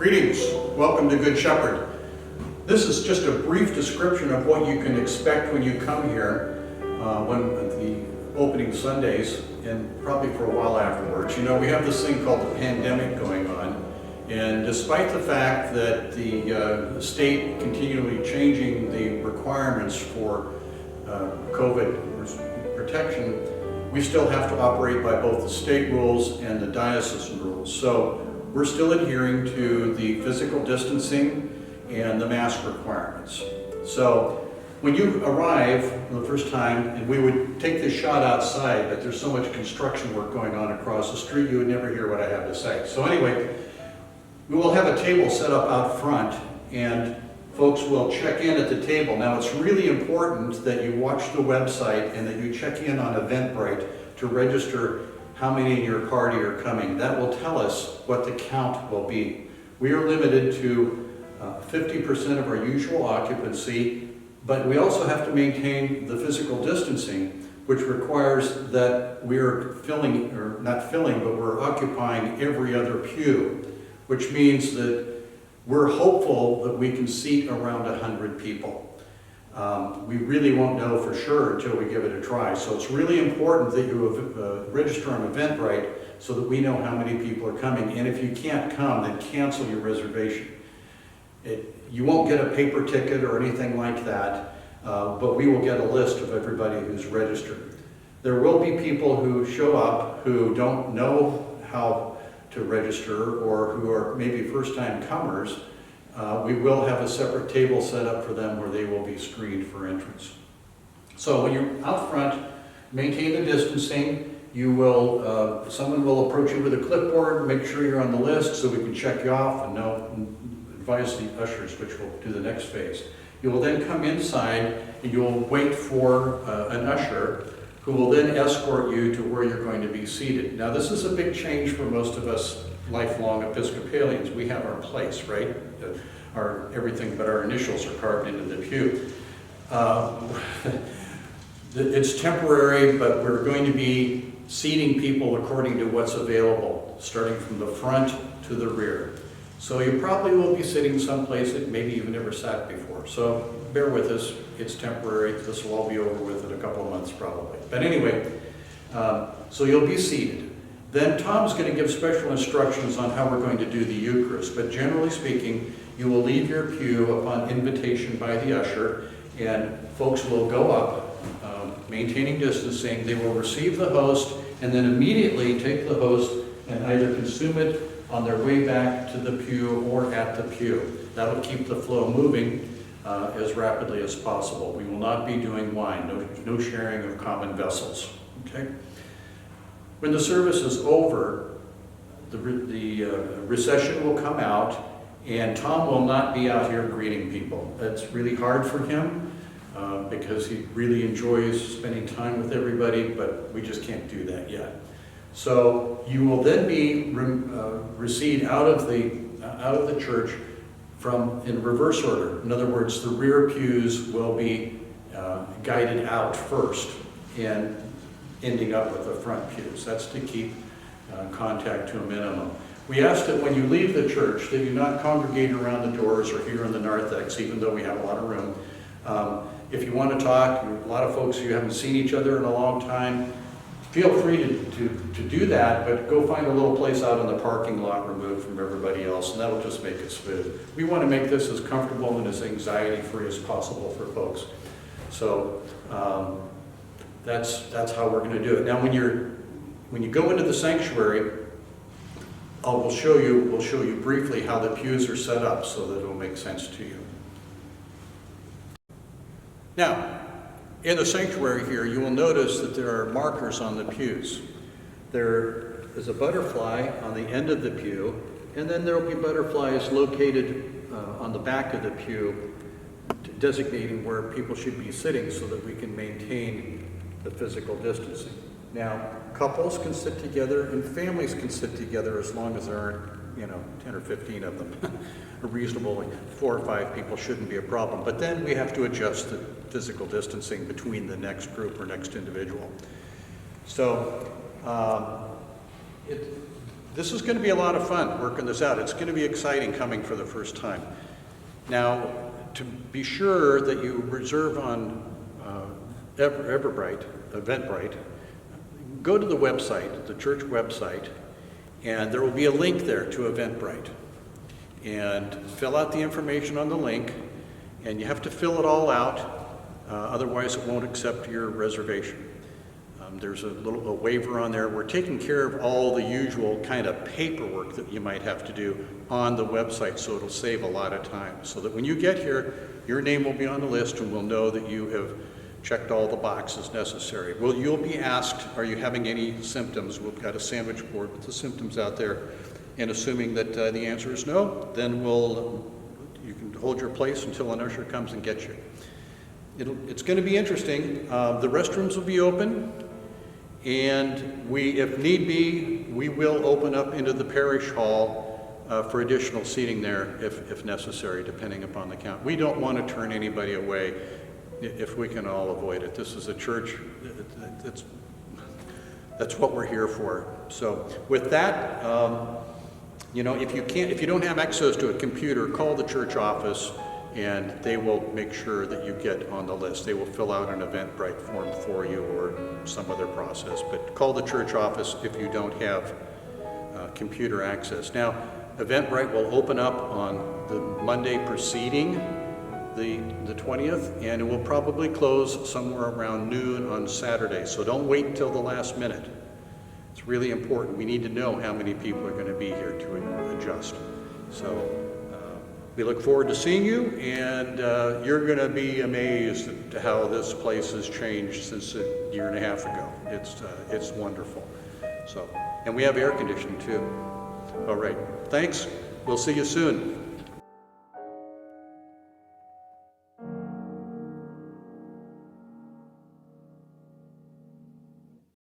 Greetings, welcome to Good Shepherd. This is just a brief description of what you can expect when you come here when the opening Sundays and probably for a while afterwards. You know, we have this thing called the pandemic going on, and despite the fact that the state continually changing the requirements for COVID protection, we still have to operate by both the state rules and the diocesan rules. So we're still adhering to the physical distancing and the mask requirements. So when you arrive the first time, and we would take this shot outside, but there's so much construction work going on across the street, you would never hear what I have to say. So anyway, we will have a table set up out front, and folks will check in at the table. Now, it's really important that you watch the website and that you check in on Eventbrite to register how many in your party are coming. That will tell us what the count will be. We are limited to 50% of our usual occupancy, but we also have to maintain the physical distancing, which requires that we're filling, or not filling, but we're occupying every other pew, which means that we're hopeful that we can seat around 100 people. We really won't know for sure until we give it a try. So it's really important that you register on Eventbrite so that we know how many people are coming. And if you can't come, then cancel your reservation. You won't get a paper ticket or anything like that, but we will get a list of everybody who's registered. There will be people who show up who don't know how to register or who are maybe first-time comers. We will have a separate table set up for them where they will be screened for entrance. So when you're out front, maintain the distancing. You will, someone will approach you with a clipboard, make sure you're on the list so we can check you off and advise the ushers, which will do the next phase. You will then come inside and you will wait for an usher who will then escort you to where you're going to be seated. Now, this is a big change for most of us lifelong Episcopalians. We have our place, right? Our everything but our initials are carved into the pew. It's temporary, but we're going to be seating people according to what's available, starting from the front to the rear. So you probably will be sitting someplace that maybe you've never sat before. So bear with us, it's temporary. This will all be over with in a couple of months probably. But anyway, so you'll be seated. Then Tom's going to give special instructions on how we're going to do the Eucharist. But generally speaking, you will leave your pew upon invitation by the usher, and folks will go up, maintaining distancing. They will receive the host, and then immediately take the host and either consume it on their way back to the pew or at the pew. That will keep the flow moving as rapidly as possible. We will not be doing wine, no sharing of common vessels. Okay? When the service is over, the recession will come out, and Tom will not be out here greeting people. That's really hard for him because he really enjoys spending time with everybody, but we just can't do that yet. So you will then be recede out of the church in reverse order. In other words, the rear pews will be guided out first and ending up with the front pews. That's to keep contact to a minimum. We ask that when you leave the church that you not congregate around the doors or here in the narthex, even though we have a lot of room. If you want to talk, a lot of folks, you haven't seen each other in a long time, feel free to do that, but go find a little place out in the parking lot removed from everybody else, and that'll just make it smooth. We want to make this as comfortable and as anxiety-free as possible for folks. So that's how we're going to do it. Now, when you go into the sanctuary, we'll show you briefly how the pews are set up so that it will make sense to you. Now, in the sanctuary here, you will notice that there are markers on the pews. There is a butterfly on the end of the pew, and then there will be butterflies located on the back of the pew, designating where people should be sitting so that we can maintain the physical distancing. Now, couples can sit together and families can sit together as long as there aren't, 10 or 15 of them. A reasonable 4 or 5 people shouldn't be a problem. But then we have to adjust the physical distancing between the next group or next individual. So This is going to be a lot of fun working this out. It's going to be exciting coming for the first time. Now, to be sure that you reserve on Eventbrite, go to the website, the church website, and there will be a link there to Eventbrite. And fill out the information on the link, and you have to fill it all out, otherwise it won't accept your reservation. There's a waiver on there. We're taking care of all the usual kind of paperwork that you might have to do on the website, so it'll save a lot of time. So that when you get here, your name will be on the list and we'll know that you have checked all the boxes necessary. Well, you'll be asked, are you having any symptoms? We've got a sandwich board with the symptoms out there. And assuming that the answer is no, then you can hold your place until an usher comes and gets you. It's going to be interesting. The restrooms will be open. And if need be, we will open up into the parish hall for additional seating there if necessary, depending upon the count. We don't want to turn anybody away if we can all avoid it. This is a church, that's what we're here for. So with that, if you don't have access to a computer, call the church office and they will make sure that you get on the list. They will fill out an Eventbrite form for you or some other process, but call the church office if you don't have computer access. Now, Eventbrite will open up on the Monday preceding the 20th, and it will probably close somewhere around noon on Saturday, so don't wait until the last minute. It's really important. We need to know how many people are going to be here to adjust. So we look forward to seeing you, and you're going to be amazed at how this place has changed since a year and a half ago. It's wonderful. So, and we have air conditioning too. All right, thanks. We'll see you soon.